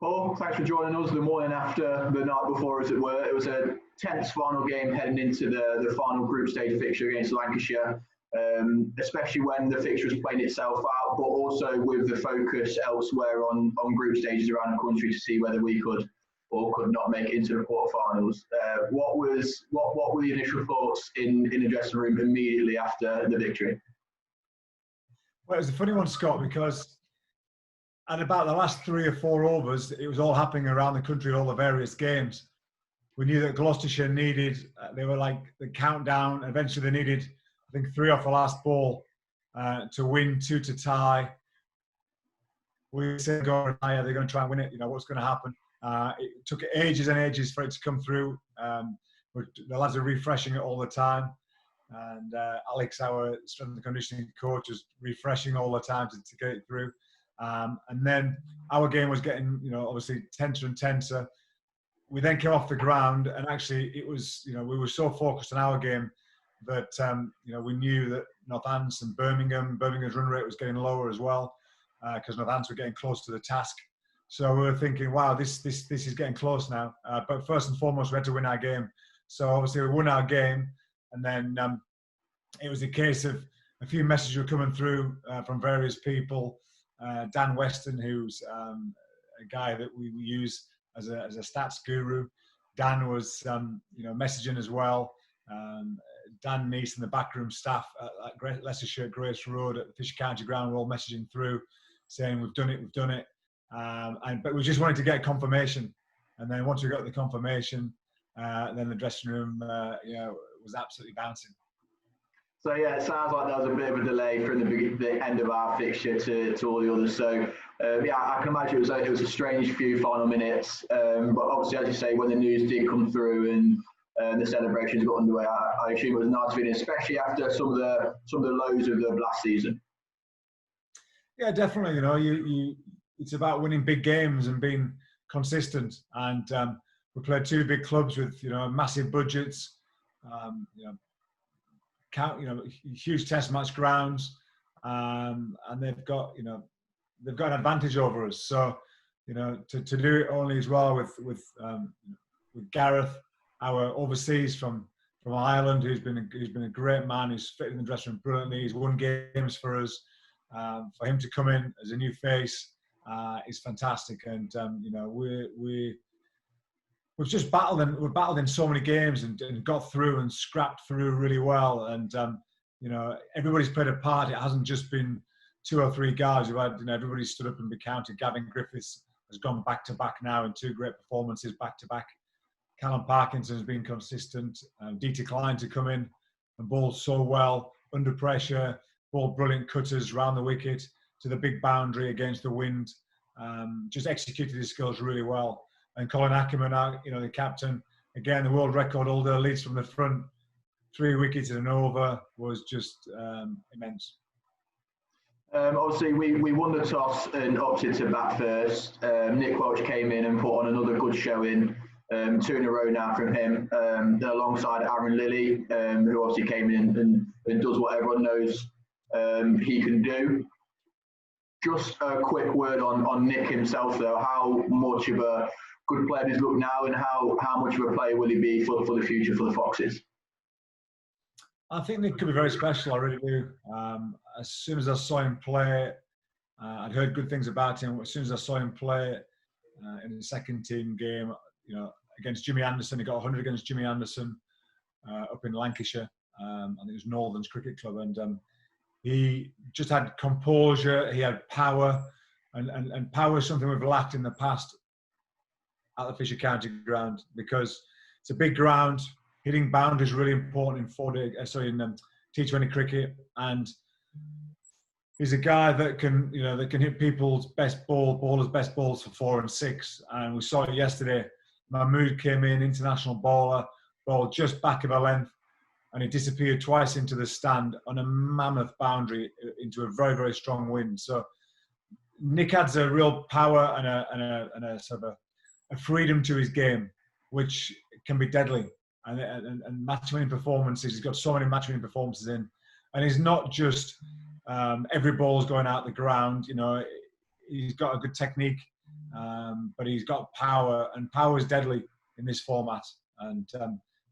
Paul, thanks for joining us the morning after the night before, as it were. It was a tense final game heading into the final group stage fixture against Lancashire, especially when the fixture was playing itself out, but also with the focus elsewhere on group stages around the country to see whether we could or could not make it into the quarterfinals. What were the initial thoughts in the dressing room immediately after the victory? Well, it was a funny one, Scott, because at about the last 3 or 4 overs, it was all happening around the country, all the various games. We knew that Gloucestershire needed, they were like the countdown. Eventually they needed, I think, 3 off the last ball to win, 2 to tie. We said, go, are they going to try and win it? You know, what's going to happen? It took ages and ages for it to come through. The lads are refreshing it all the time. And Alex, our strength and conditioning coach, was refreshing all the time to get it through. And then our game was getting, obviously tenser and tenser. We then came off the ground, and actually it was, we were so focused on our game that, we knew that Northants and Birmingham's run rate was getting lower as well, because Northants were getting close to the task. So we were thinking, wow, this is getting close now. But first and foremost, we had to win our game. So obviously we won our game, and then it was a case of a few messages were coming through from various people. Dan Weston, who's a guy that we use as a stats guru. Dan was, messaging as well. Dan Neese and the backroom staff at Leicestershire Grace Road at the Fisher County Ground were all messaging through, saying we've done it. But we just wanted to get confirmation, and then once we got the confirmation, then the dressing room, was absolutely bouncing. So yeah, it sounds like there was a bit of a delay from the end of our fixture to all the others. So I can imagine it was a strange few final minutes. But obviously, as you say, when the news did come through and the celebrations got underway, I assume it was a nice feeling, especially after some of the lows of the last season. Yeah, definitely. It's about winning big games and being consistent. And we played 2 big clubs with massive budgets. Huge test match grounds, and they've got an advantage over us. So to do it only as well with Gareth, our overseas from Ireland, who's been a great man, who's fit in the dressing room brilliantly. He's won games for us. For him to come in as a new face is fantastic, and we've just battled in so many games and got through and scrapped through really well. And, everybody's played a part. It hasn't just been 2 or 3 guys. We've had, everybody stood up and be counted. Gavin Griffiths has gone back to back now in 2 great performances back to back. Callum Parkinson has been consistent. Dieter Klein to come in and bowl so well under pressure, bowl brilliant cutters round the wicket to the big boundary against the wind. Just executed his skills really well. And Colin Ackerman, the captain, again, the world record holder, leads from the front, 3 wickets and an over, was just immense. Obviously, we won the toss and opted to bat first. Nick Welch came in and put on another good showing, 2 in a row now from him, alongside Aaron Lilly, who obviously came in and does what everyone knows he can do. Just a quick word on Nick himself, though. How much of a good player does he look now, and how much of a player will he be for the future for the Foxes? I think Nick could be very special, I really do. As soon as I saw him play, I'd heard good things about him. As soon as I saw him play in the second team game, against Jimmy Anderson, he got 100 against Jimmy Anderson up in Lancashire. I think it was Northerns Cricket Club, and he just had composure, he had power, and power is something we've lacked in the past at the Fisher County Ground, because it's a big ground. Hitting boundaries is really important in T20 cricket, and he's a guy that can hit people's best bowlers' best balls for 4 and 6. And we saw it yesterday. Mahmood came in, international bowler, bowled just back of a length, and he disappeared twice into the stand on a mammoth boundary into a very, very strong wind. So Nick adds a real power and a sort of a freedom to his game, which can be deadly. And match-winning performances. He's got so many match-winning performances in, and he's not just every ball's going out the ground. He's got a good technique. but he's got power, and power is deadly in this format. And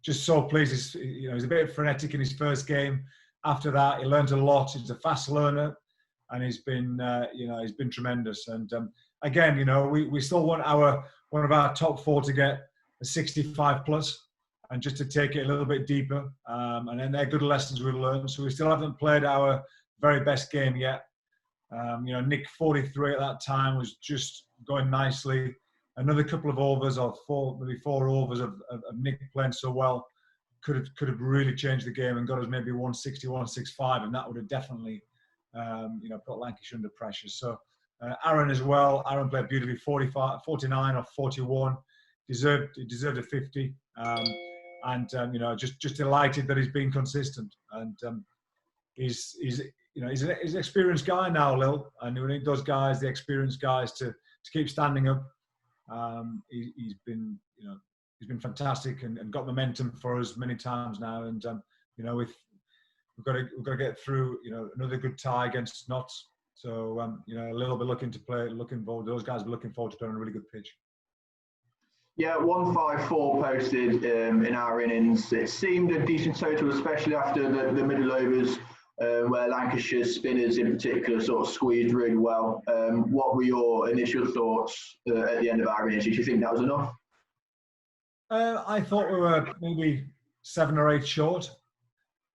just so pleased. He's a bit frenetic in his first game. After that, he learned a lot. He's a fast learner, and he's been tremendous. And again, we still want one of our top 4 to get a 65 plus, and just to take it a little bit deeper. And then they're good lessons we've learned. So we still haven't played our very best game yet. Nick 43 at that time was just going nicely. Another couple of overs, or maybe four overs of Nick playing so well could have really changed the game and got us maybe 160, 165, and that would have definitely put Lancashire under pressure. So Aaron as well. Aaron played beautifully, 45, 49 or 41. Deserved a 50. Just delighted that he's been consistent, and he's an experienced guy now, Lil, and we need those guys, the experienced guys, to keep standing up. He's been fantastic and got momentum for us many times now, and we've got to get through another good tie against Notts. So a little bit looking forward. Those guys are looking forward to playing on a really good pitch. Yeah, 154 posted in our innings. It seemed a decent total, especially after the middle overs, where Lancashire's spinners in particular sort of squeezed really well. What were your initial thoughts at the end of our innings? Did you think that was enough? I thought we were maybe 7 or 8 short,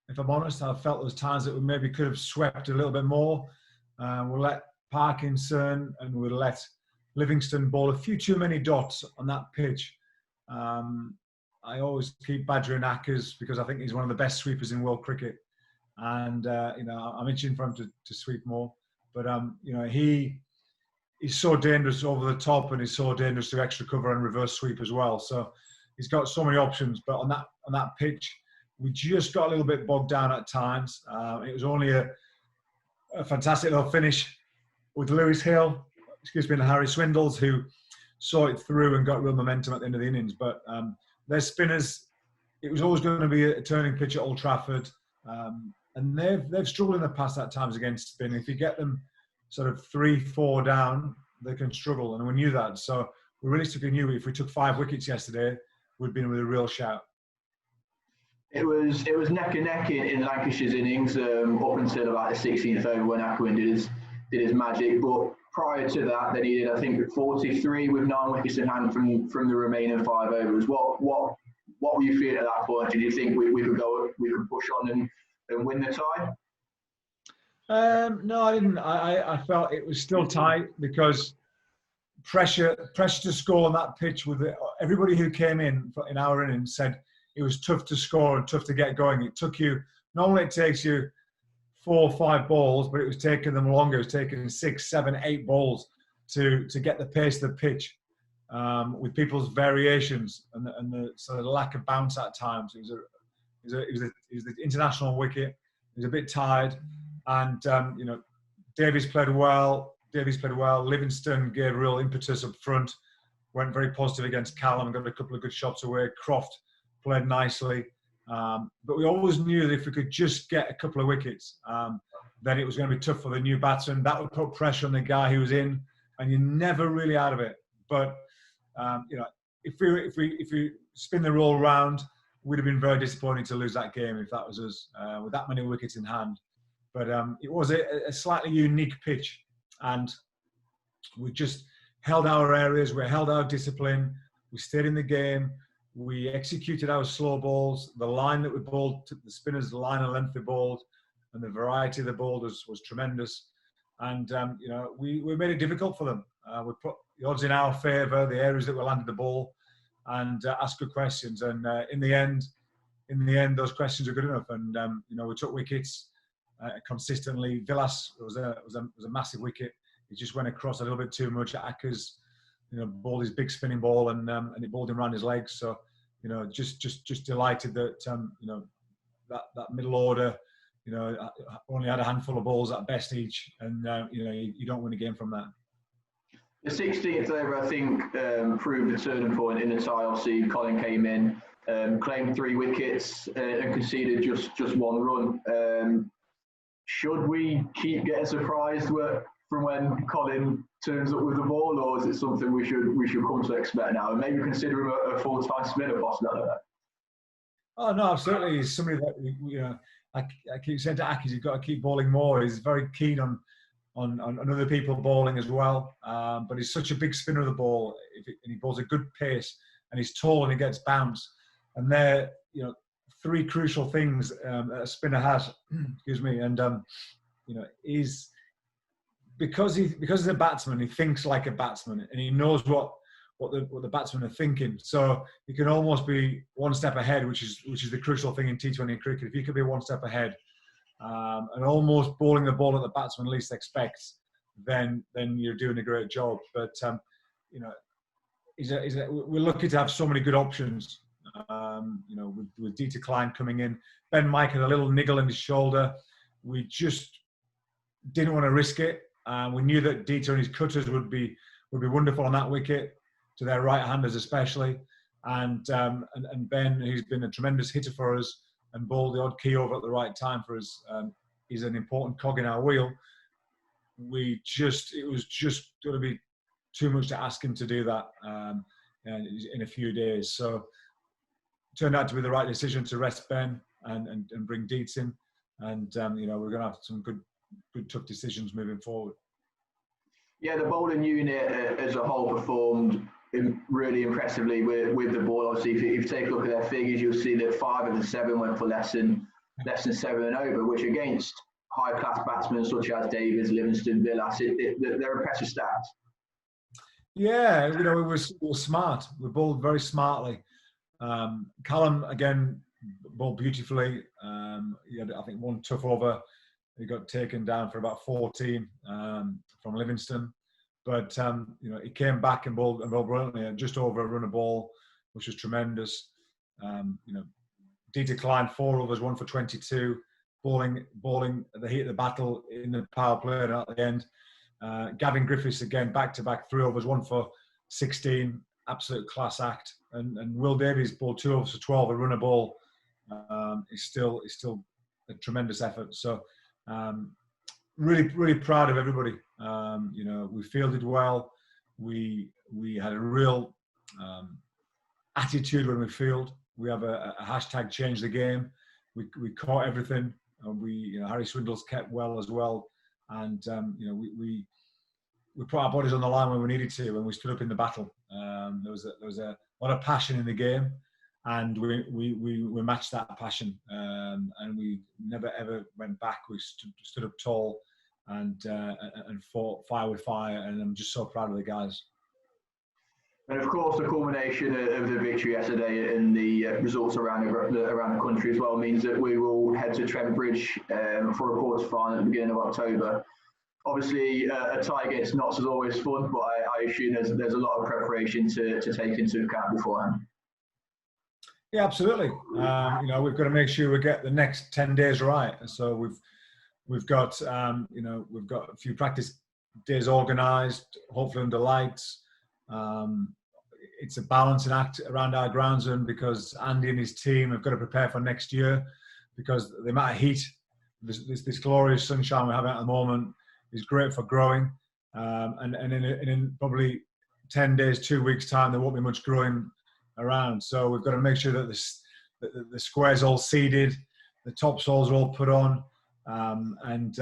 if I'm honest. I felt there was times that we maybe could have swept a little bit more. We'll let Parkinson and we'll let Livingston bowl a few too many dots on that pitch. I always keep badgering Ackers because I think he's one of the best sweepers in world cricket. And, I'm itching for him to sweep more. But, he's so dangerous over the top, and he's so dangerous to extra cover and reverse sweep as well. So he's got so many options. But on that pitch, we just got a little bit bogged down at times. It was only a fantastic little finish with Lewis Hill, and Harry Swindles, who saw it through and got real momentum at the end of the innings. But their spinners, it was always going to be a turning pitch at Old Trafford. And they've struggled in the past at times against spin. If you get them sort of 3-4 down, they can struggle, and we knew that. So we realistically knew if we took 5 wickets yesterday, we'd been with a real shout. It was neck and neck in Lancashire's innings up until about the 16th over when Ackman did his magic. But prior to that, they needed, I think, 43 with 9 wickets in hand from the remaining 5 overs. What were you feeling at that point? Did you think we could push on and win the tie? No, I didn't. I felt it was still tight because pressure to score on that pitch with everybody who came in our innings said it was tough to score and tough to get going. It took you, normally it takes you 4 or 5 balls, but it was taking them longer. It was taking 6, 7, 8 balls to get the pace of the pitch with people's variations and the sort of lack of bounce at times. It was the international wicket. It was a bit tired, and Davies played well. Livingston gave real impetus up front. Went very positive against Callum and got a couple of good shots away. Croft played nicely, but we always knew that if we could just get a couple of wickets, then it was going to be tough for the new batsman. That would put pressure on the guy who was in, and you're never really out of it. But if we spin the roll round, we'd have been very disappointed to lose that game if that was us with that many wickets in hand. But it was a slightly unique pitch, and we just held our areas. We held our discipline. We stayed in the game. We executed our slow balls. The line that we bowled, the spinners, the line and length they bowled, and the variety of the bowlers was tremendous. And we made it difficult for them. We put the odds in our favour, the areas that we landed the ball, and asked good questions. And in the end, those questions are good enough. And we took wickets consistently. Villas was a massive wicket. He just went across a little bit too much. Ackers, bowled his big spinning ball and it bowled him around his legs. So, just delighted that that middle order, only had a handful of balls at best each, and you don't win a game from that. The 16th over, I think, proved a turning point in the tie. Obviously, Colin came in, claimed 3 wickets and conceded just 1 run. Should we keep getting surprised from when Colin turns up with the ball, or is it something we should come to expect now, and maybe consider him a full-time spinner possibly? I don't know. Oh no, absolutely. He's somebody that I keep saying to Aki, he's got to keep bowling more. He's very keen on other people bowling as well. But he's such a big spinner of the ball, and he bowls a good pace, and he's tall and he gets bounce. And they're three crucial things a spinner has. Excuse me. And he's because he's a batsman, he thinks like a batsman, and he knows what the batsmen are thinking. So he can almost be one step ahead, which is the crucial thing in T20 cricket. If you could be one step ahead and almost bowling the ball that the batsman least expects, then you're doing a great job. But we're lucky to have so many good options. With Dieter Klein coming in, Ben Mike had a little niggle in his shoulder. We just didn't want to risk it. We knew that Dieter and his cutters would be wonderful on that wicket, to their right-handers especially, and Ben, who's been a tremendous hitter for us and bowled the odd key over at the right time for us, is an important cog in our wheel. It was just going to be too much to ask him to do that in a few days. So it turned out to be the right decision to rest Ben and bring Dietz in, and we're going to have some good tough decisions moving forward. Yeah, the bowling unit as a whole performed really impressively with the ball. Obviously, if you take a look at their figures, you'll see that 5 of the 7 went for less than 7 and over, which against high-class batsmen such as Davies, Livingston, Villas, they're impressive stats. Yeah, we were smart. We bowled very smartly. Callum, again, bowled beautifully. He had, I think, one tough over. He got taken down for about 14 from Livingston. But, he came back and bowled brilliantly, just over a run of ball, which was tremendous. Dieter Klein, 4 overs, 1 for 22, bowling at the heat of the battle in the power play and at the end. Gavin Griffiths, again, back-to-back 3 overs, 1 for 16, absolute class act. And Will Davies bowled 2 overs for 12, a run of ball. Is still a tremendous effort. So, really, really proud of everybody. We fielded well. We had a real attitude when we field. We have a hashtag change the game. We caught everything. Harry Swindle's kept well as well. And we put our bodies on the line when we needed to, when we stood up in the battle. There was a lot of passion in the game, and we matched that passion. And we never ever went back. We stood up tall and fought fire with fire, and I'm just so proud of the guys. And of course, the culmination of the victory yesterday and the results around the country as well means that we will head to Trent Bridge for a quarter final at the beginning of October. Obviously, a tie against Notts is always fun, but I assume there's a lot of preparation to take into account beforehand. Yeah, absolutely. We've got to make sure we get the next 10 days right. So we've got a few practice days organised, hopefully under lights. It's a balancing act around our groundsman, because Andy and his team have got to prepare for next year, because the amount of heat, this glorious sunshine we're having at the moment is great for growing. And in probably 10 days, 2 weeks' time, there won't be much growing around. So we've got to make sure that the square's all seeded, the topsoils are all put on, and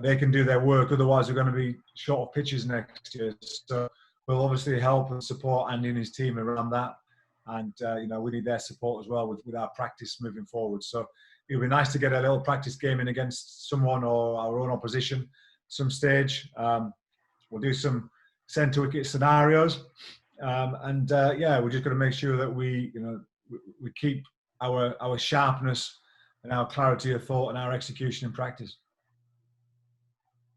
they can do their work. Otherwise, we're going to be short of pitches next year. So we'll obviously help and support Andy and his team around that. And, we need their support as well with our practice moving forward. So it'll be nice to get a little practice game in against someone or our own opposition some stage. We'll do some centre wicket scenarios. We're just going to make sure that we keep our sharpness and our clarity of thought and our execution in practice.